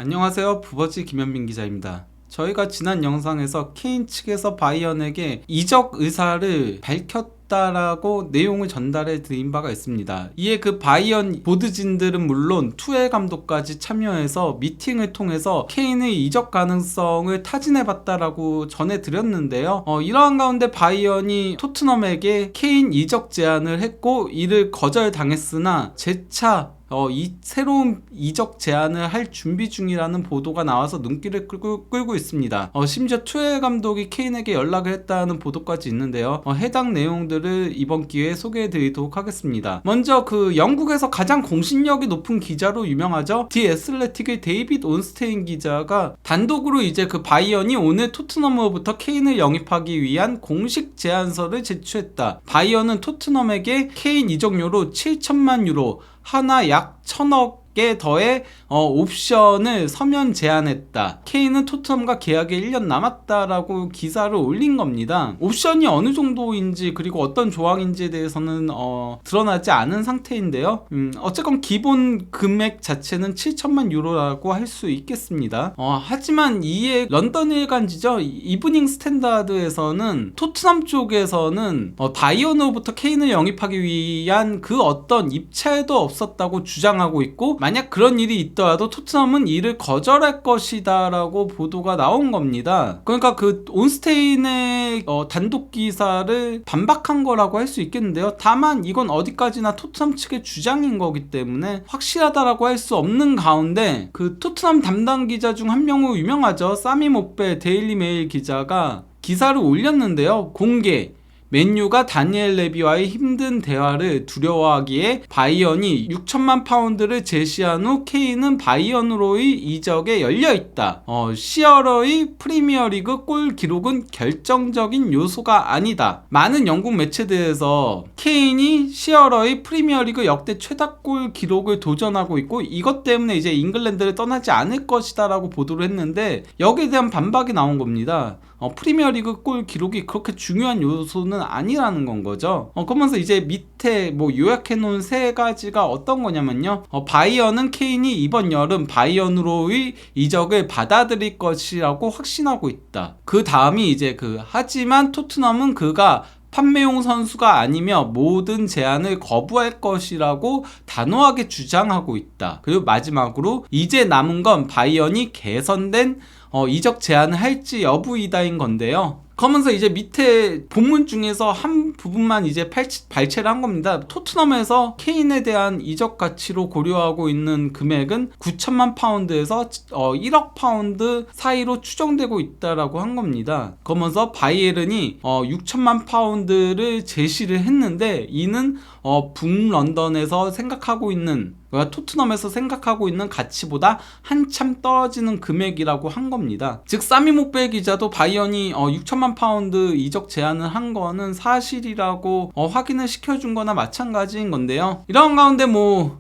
안녕하세요. 부버지 김현민 기자입니다. 저희가 지난 영상에서 케인 측에서 바이언에게 이적 의사를 밝혔다라고 내용을 전달해 드린 바가 있습니다. 이에 그 바이언 보드진들은 물론 투엘 감독까지 참여해서 미팅을 통해서 케인의 이적 가능성을 타진해 봤다라고 전해 드렸는데요. 이러한 가운데 바이언이 토트넘에게 케인 이적 제안을 했고 이를 거절당했으나 재차 이 새로운 이적 제안을 할 준비 중이라는 보도가 나와서 눈길을 끌고 있습니다. 심지어 투엘 감독이 케인에게 연락을 했다는 보도까지 있는데요. 해당 내용들을 이번 기회에 소개해 드리도록 하겠습니다. 먼저 그 영국에서 가장 공신력이 높은 기자로 유명하죠. 디 애슬레틱의 데이빗 온스테인 기자가 단독으로 이제 그 바이언이 오늘 토트넘으로부터 케인을 영입하기 위한 공식 제안서를 제출했다. 바이언은 토트넘에게 케인 이적료로 7천만 유로 하나 약 1,000억에 더해 옵션을 서면 제안했다. 케인은 토트넘과 계약에 1년 남았다라고 기사를 올린 겁니다. 옵션이 어느 정도인지 그리고 어떤 조항인지에 대해서는 드러나지 않은 상태인데요. 어쨌건 기본 금액 자체는 7천만 유로라고 할 수 있겠습니다. 하지만 이에 런던 일간지죠. 이브닝 스탠다드에서는 토트넘 쪽에서는 바이언으로부터 케인을 영입하기 위한 그 어떤 입찰도 없었다고 주장하고 있고, 만약 그런 일이 있더라도 토트넘은 이를 거절할 것이다 라고 보도가 나온 겁니다. 그러니까 그 온스테인의 단독 기사를 반박한 거라고 할 수 있겠는데요. 다만 이건 어디까지나 토트넘 측의 주장인 거기 때문에 확실하다라고 할 수 없는 가운데, 그 토트넘 담당 기자 중 한 명으로 유명하죠. 사미 모베 데일리 메일 기자가 기사를 올렸는데요. 공개 맨유가 다니엘 레비와의 힘든 대화를 두려워하기에 바이언이 6천만 파운드를 제시한 후 케인은 바이언으로의 이적에 열려있다. 시어러의 프리미어리그 골 기록은 결정적인 요소가 아니다. 많은 영국 매체들에서 케인이 시어러의 프리미어리그 역대 최다골 기록을 도전하고 있고 이것 때문에 이제 잉글랜드를 떠나지 않을 것이다 라고 보도를 했는데, 여기에 대한 반박이 나온 겁니다. 프리미어리그 골 기록이 그렇게 중요한 요소는 아니라는 건 거죠. 그러면서 이제 밑에 뭐 요약해 놓은 세 가지가 어떤 거냐면요. 바이언은 케인이 이번 여름 바이언으로의 이적을 받아들일 것이라고 확신하고 있다. 그 다음이 이제 하지만 토트넘은 그가 판매용 선수가 아니며 모든 제안을 거부할 것이라고 단호하게 주장하고 있다. 그리고 마지막으로 이제 남은 건 바이언이 개선된 이적 제안을 할지 여부이다인 건데요. 그러면서 이제 밑에 본문 중에서 한 부분만 이제 발췌를 한 겁니다. 토트넘에서 케인에 대한 이적 가치로 고려하고 있는 금액은 9천만 파운드에서 1억 파운드 사이로 추정되고 있다라고 한 겁니다. 그러면서 바이에른이 6천만 파운드를 제시를 했는데, 이는 북런던에서 생각하고 있는, 토트넘에서 생각하고 있는 가치보다 한참 떨어지는 금액이라고 한 겁니다. 즉 사미 목베 기자도 바이언이 6천만 파운드 이적 제안을 한 거는 사실이라고 확인을 시켜준 거나 마찬가지인 건데요. 이런 가운데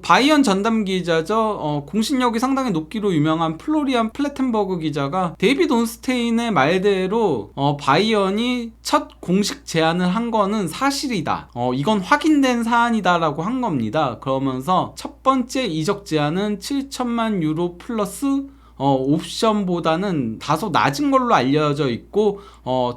바이언 전담 기자죠. 공신력이 상당히 높기로 유명한 플로리안 플래텐버그 기자가 데이빗 온스테인의 말대로 바이언이 첫 공식 제안을 한 거는 사실이다. 이건 확인된 사안이다 라고 한 겁니다. 그러면서 첫 번째 이적 제안은 7천만 유로 플러스 옵션보다는 다소 낮은 걸로 알려져 있고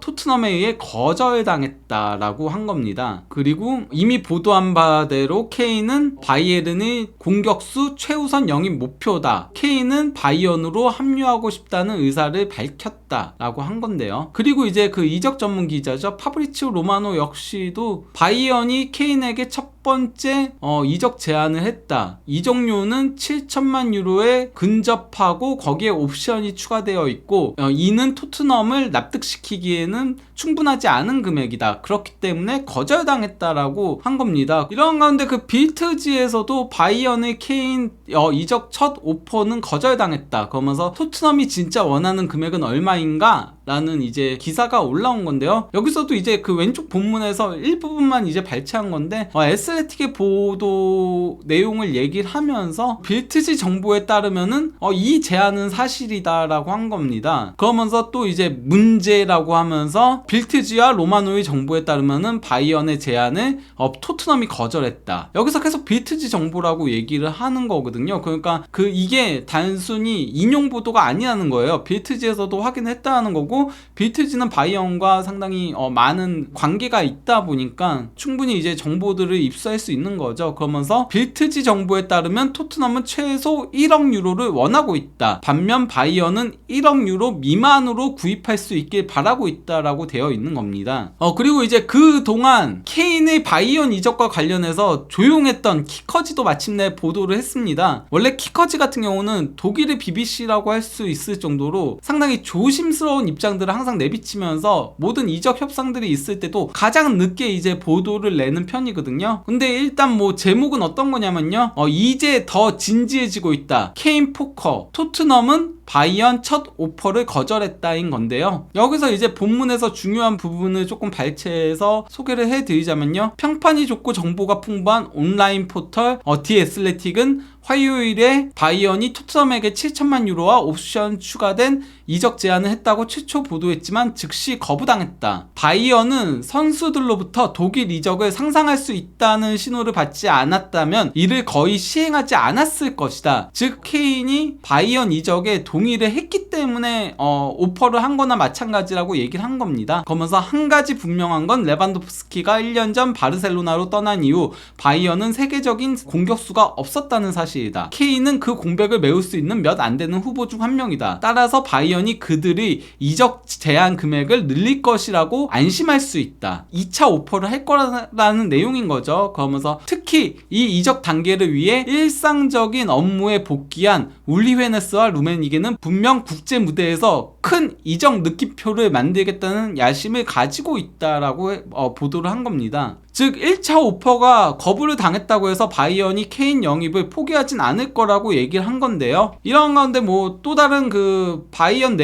토트넘에 의해 거절당했다라고 한 겁니다. 그리고 이미 보도한 바대로 케인은 바이에른의 공격수 최우선 영입 목표다. 케인은 바이언으로 합류하고 싶다는 의사를 밝혔다라고 한 건데요. 그리고 이제 그 이적 전문 기자죠. 파브리치오 로마노 역시도 바이언이 케인에게 첫 번째 이적 제안을 했다. 이적료는 7천만 유로에 근접하고 거기에 옵션이 추가되어 있고 이는 토트넘을 납득시키기에는 충분하지 않은 금액이다. 그렇기 때문에 거절당했다라고 한 겁니다. 이런 가운데 그 빌트지에서도 바이언의 케인 이적 첫 오퍼는 거절당했다. 그러면서 토트넘이 진짜 원하는 금액은 얼마인가? 라는 이제 기사가 올라온 건데요. 여기서도 이제 그 왼쪽 본문에서 일부분만 이제 발췌한 건데 애슬레틱의 보도 내용을 얘기를 하면서 빌트지 정보에 따르면은 이 제안은 사실이다라고 한 겁니다. 그러면서 또 이제 문제라고 하면서 빌트지와 로마노의 정보에 따르면은 바이언의 제안을 토트넘이 거절했다. 여기서 계속 빌트지 정보라고 얘기를 하는 거거든요. 그러니까 이게 단순히 인용 보도가 아니라는 거예요. 빌트지에서도 확인했다는 거고, 빌트지는 바이언과 상당히 많은 관계가 있다 보니까 충분히 이제 정보들을 입수할 수 있는 거죠. 그러면서 빌트지 정보에 따르면 토트넘은 최소 1억 유로를 원하고 있다. 반면 바이언은 1억 유로 미만으로 구입할 수 있길 바라고 있다라고 되어 있는 겁니다. 그리고 이제 그동안 케인의 바이언 이적과 관련해서 조용했던 키커지도 마침내 보도를 했습니다. 원래 키커지 같은 경우는 독일의 BBC라고 할 수 있을 정도로 상당히 조심스러운 입장들을 항상 내비치면서 모든 이적 협상들이 있을 때도 가장 늦게 이제 보도를 내는 편이거든요. 근데 일단 뭐 제목은 어떤 거냐면요, 이제 더 진지해지고 있다. 케인 포커, 토트넘은 바이언 첫 오퍼를 거절했다인 건데요. 여기서 이제 본문에서 중요한 부분을 조금 발췌해서 소개를 해드리자면요, 평판이 좋고 정보가 풍부한 온라인 포털 디 애슬레틱은 화요일에 바이언이 토트넘에게 7천만 유로와 옵션 추가된 이적 제안을 했다고 최초 보도했지만 즉시 거부당했다. 바이언은 선수들로부터 독일 이적을 상상할 수 있다는 신호를 받지 않았다면 이를 거의 시행하지 않았을 것이다. 즉 케인이 바이언 이적에 동의를 했기 때문에 오퍼를 한 거나 마찬가지라고 얘기를 한 겁니다. 그러면서 한 가지 분명한 건 레반도프스키가 1년 전 바르셀로나로 떠난 이후 바이언은 세계적인 공격수가 없었다는 사실이다. 케인은 그 공백을 메울 수 있는 몇 안 되는 후보 중 한 명이다. 따라서 바이언이 그들이 이적 제한 금액을 늘릴 것이라고 안심할 수 있다. 2차 오퍼를 할 거라는 내용인 거죠. 그러면서 특히 이 이적 단계를 위해 일상적인 업무에 복귀한 울리 헤네스와 루메니게는 분명 국제 무대에서 큰 이적 느낌표를 만들겠다는 야심을 가지고 있다라고 보도를 한 겁니다. 즉 1차 오퍼가 거부를 당했다고 해서 바이언이 케인 영입을 포기하진 않을 거라고 얘기를 한 건데요. 이런 가운데 뭐 또 다른 그 바이언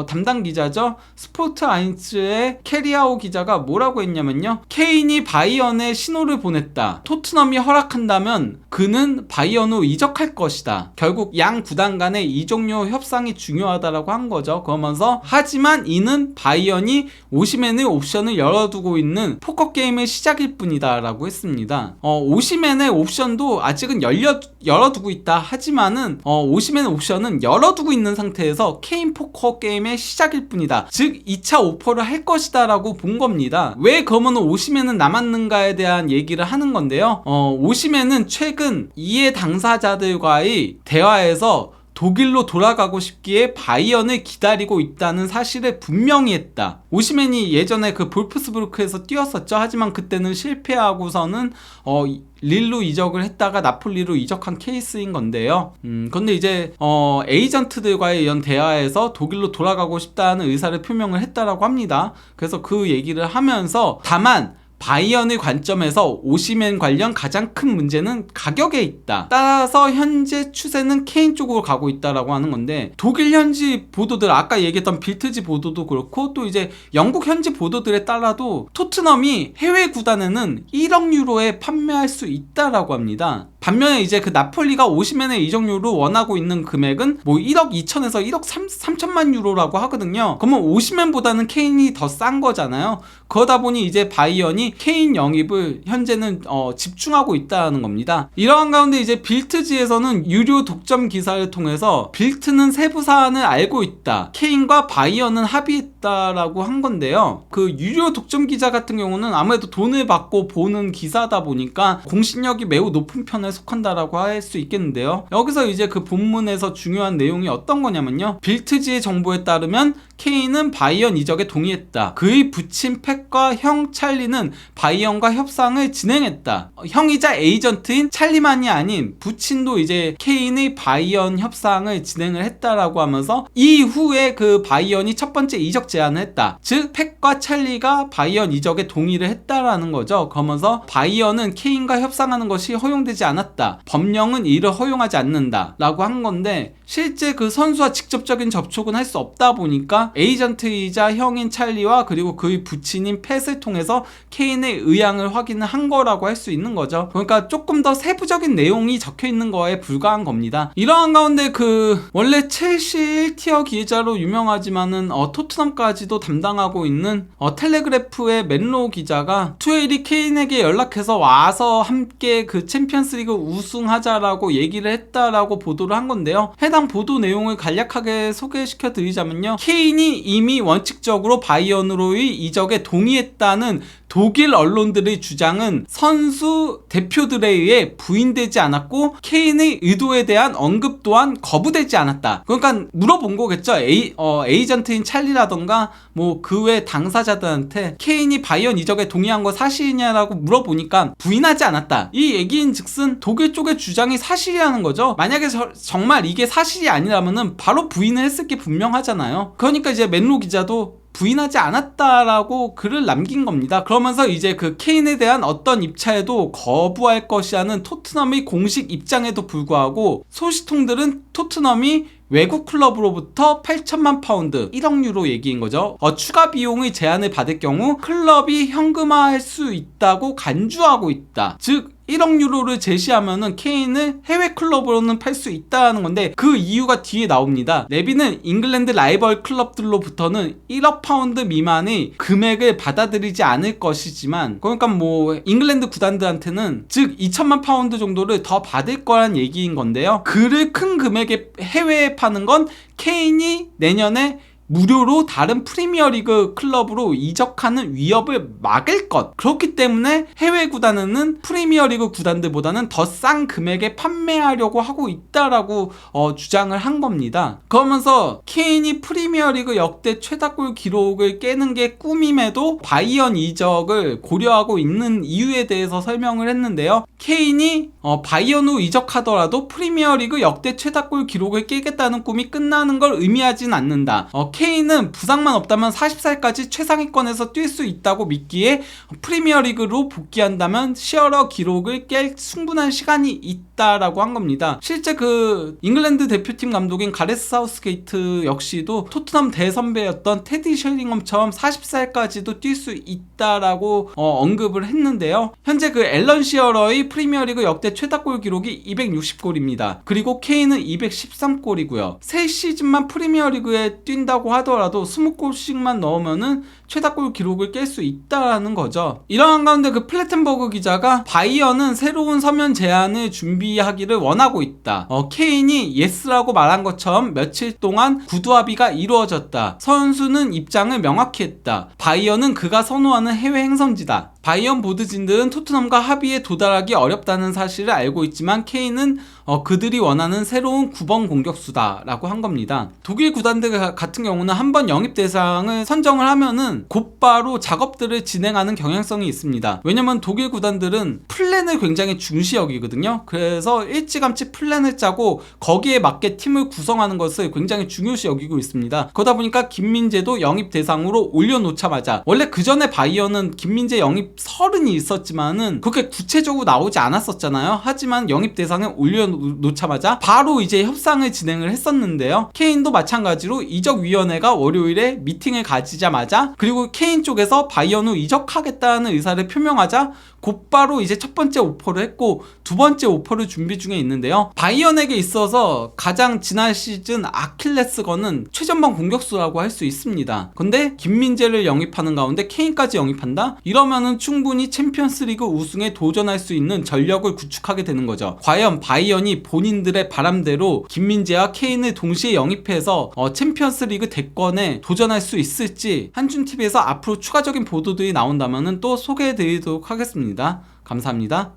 담당 기자죠, 스포트 아인츠의 캐리아오 기자가 뭐라고 했냐면요, 케인이 바이언에 신호를 보냈다. 토트넘이 허락한다면 그는 바이언으로 이적할 것이다. 결국 양 구단 간의 이적료 협상이 중요하다라고 한 거죠. 그러면서 하지만 이는 바이언이 오시맨의 옵션을 열어두고 있는 포커 게임의 시작일 뿐이다 라고 했습니다. 오시맨의 옵션도 아직은 열어두고 있다 하지만은 오시맨의 옵션은 열어두고 있는 상태에서 케인 포커 게임의 시작일 뿐이다. 즉 2차 오퍼를 할 것이다 라고 본 겁니다. 왜 그러면 오시맨은 남았는가에 대한 얘기를 하는 건데요, 오시맨은 최근 이해 당사자들과의 대화에서 독일로 돌아가고 싶기에 바이언을 기다리고 있다는 사실을 분명히 했다. 오시맨이 예전에 그 볼프스부르크에서 뛰었었죠. 하지만 그때는 실패하고서는 릴로 이적을 했다가 나폴리로 이적한 케이스인 건데요. 근데 이제 에이전트들과의 이런 대화에서 독일로 돌아가고 싶다는 의사를 표명을 했다라고 합니다. 그래서 그 얘기를 하면서 다만 바이언의 관점에서 오시맨 관련 가장 큰 문제는 가격에 있다. 따라서 현재 추세는 케인 쪽으로 가고 있다라고 하는 건데, 독일 현지 보도들, 아까 얘기했던 빌트지 보도도 그렇고 또 이제 영국 현지 보도들에 따라도 토트넘이 해외 구단에는 1억 유로에 판매할 수 있다라고 합니다. 반면에 이제 그 나폴리가 오시맨의 이적료로 원하고 있는 금액은 뭐 1억 2천에서 1억 3천만 유로라고 하거든요. 그러면 오시맨보다는 케인이 더 싼 거잖아요. 그러다 보니 이제 바이언이 케인 영입을 현재는 집중하고 있다는 겁니다. 이러한 가운데 이제 빌트지에서는 유료 독점 기사를 통해서 빌트는 세부 사안을 알고 있다, 케인과 바이언은 합의했다라고 한 건데요. 그 유료 독점 기자 같은 경우는 아무래도 돈을 받고 보는 기사다 보니까 공신력이 매우 높은 편에 속한다라고 할 수 있겠는데요. 여기서 이제 그 본문에서 중요한 내용이 어떤 거냐면요, 빌트지의 정보에 따르면 케인은 바이언 이적에 동의했다. 그의 부친 팩과 형 찰리는 바이언과 협상을 진행했다. 형이자 에이전트인 찰리만이 아닌 부친도 이제 케인의 바이언 협상을 진행을 했다라고 하면서 이후에 그 바이언이 첫 번째 이적 제안을 했다. 즉 팩과 찰리가 바이언 이적에 동의를 했다라는 거죠. 그러면서 바이언은 케인과 협상하는 것이 허용되지 않았다. 법령은 이를 허용하지 않는다 라고 한 건데, 실제 그 선수와 직접적인 접촉은 할 수 없다 보니까 에이전트이자 형인 찰리와 그리고 그의 부친인 팻을 통해서 케인의 의향을 확인을 한 거라고 할 수 있는 거죠. 그러니까 조금 더 세부적인 내용이 적혀 있는 거에 불과한 겁니다. 이러한 가운데 원래 첼시 1티어 기자로 유명하지만은 토트넘까지도 담당하고 있는 텔레그래프의 맨로 기자가 투엘이 케인에게 연락해서 와서 함께 그 챔피언스리그 우승하자라고 얘기를 했다라고 보도를 한 건데요. 해당 보도 내용을 간략하게 소개시켜 드리자면요. 케인이 이미 원칙적으로 바이언으로의 이적에 동의했다는 독일 언론들의 주장은 선수 대표들에 의해 부인되지 않았고 케인의 의도에 대한 언급 또한 거부되지 않았다. 그러니까 물어본 거겠죠. 에이전트인 찰리라던가 뭐 그 외 당사자들한테 케인이 바이언 이적에 동의한 거 사실이냐라고 물어보니까 부인하지 않았다. 이 얘기인 즉슨 독일 쪽의 주장이 사실이라는 거죠. 만약에 정말 이게 사실이 아니라면은 바로 부인을 했을 게 분명하잖아요. 그러니까 이제 맨로 기자도 부인하지 않았다라고 글을 남긴 겁니다. 그러면서 이제 그 케인에 대한 어떤 입찰에도 거부할 것이라는 토트넘의 공식 입장에도 불구하고 소식통들은 토트넘이 외국 클럽으로부터 8천만 파운드 1억 유로 얘기인 거죠. 추가 비용의 제한을 받을 경우 클럽이 현금화할 수 있다고 간주하고 있다. 즉 1억 유로를 제시하면은 케인을 해외 클럽으로는 팔 수 있다는 건데 그 이유가 뒤에 나옵니다. 레비는 잉글랜드 라이벌 클럽들로부터는 1억 파운드 미만의 금액을 받아들이지 않을 것이지만 그러니까 뭐 잉글랜드 구단들한테는 즉 2천만 파운드 정도를 더 받을 거란 얘기인 건데요. 그를 큰 금액에 해외에 파는 건 케인이 내년에 무료로 다른 프리미어리그 클럽으로 이적하는 위협을 막을 것. 그렇기 때문에 해외 구단은 프리미어리그 구단들보다는 더 싼 금액에 판매하려고 하고 있다라고 주장을 한 겁니다. 그러면서 케인이 프리미어리그 역대 최다골 기록을 깨는 게 꿈임에도 바이언 이적을 고려하고 있는 이유에 대해서 설명을 했는데요. 케인이 바이언으로 이적하더라도 프리미어리그 역대 최다골 기록을 깨겠다는 꿈이 끝나는 걸 의미하진 않는다. 케인은 부상만 없다면 40살까지 최상위권에서 뛸 수 있다고 믿기에 프리미어리그로 복귀한다면 시어러 기록을 깰 충분한 시간이 있다라고 한 겁니다. 실제 그 잉글랜드 대표팀 감독인 가레스 사우스게이트 역시도 토트넘 대선배였던 테디 셰링엄처럼 40살까지도 뛸 수 있다라고 언급을 했는데요. 현재 그 앨런 시어러의 프리미어리그 역대 최다골 기록이 260골입니다. 그리고 케인은 213골이고요. 새 시즌만 프리미어리그에 뛴다고 하더라도 20골씩만 넣으면은 최다골 기록을 깰 수 있다는 거죠. 이러한 가운데 그 플래텐버그 기자가 바이언은 새로운 서면 제안을 준비하기를 원하고 있다. 케인이 예스라고 말한 것처럼 며칠 동안 구두 합의가 이루어졌다. 선수는 입장을 명확히 했다. 바이언은 그가 선호하는 해외 행선지다. 바이언 보드진들은 토트넘과 합의에 도달하기 어렵다는 사실을 알고 있지만 케인은 그들이 원하는 새로운 9번 공격수다 라고 한 겁니다. 독일 구단들 같은 경우는 한번 영입 대상을 선정을 하면은 곧바로 작업들을 진행하는 경향성이 있습니다. 왜냐면 독일 구단들은 플랜을 굉장히 중시 여기거든요. 그래서 일찌감치 플랜을 짜고 거기에 맞게 팀을 구성하는 것을 굉장히 중요시 여기고 있습니다. 그러다 보니까 김민재도 영입 대상으로 올려놓자마자 원래 그 전에 바이언은 김민재 영입 설은 있었지만은 그렇게 구체적으로 나오지 않았었잖아요. 하지만 영입 대상을 올려놓자마자 바로 이제 협상을 진행을 했었는데요. 케인도 마찬가지로 이적위원회가 월요일에 미팅을 가지자마자 그리고 케인 쪽에서 바이언으로 이적하겠다는 의사를 표명하자 곧바로 이제 첫 번째 오퍼를 했고 두 번째 오퍼를 준비 중에 있는데요. 바이언에게 있어서 가장 지난 시즌 아킬레스건은 최전방 공격수라고 할 수 있습니다. 근데 김민재를 영입하는 가운데 케인까지 영입한다? 이러면은 충분히 챔피언스리그 우승에 도전할 수 있는 전력을 구축하게 되는 거죠. 과연 바이언이 본인들의 바람대로 김민재와 케인을 동시에 영입해서 챔피언스리그 대권에 도전할 수 있을지 한준TV에서 앞으로 추가적인 보도들이 나온다면 또 소개해드리도록 하겠습니다. 감사합니다.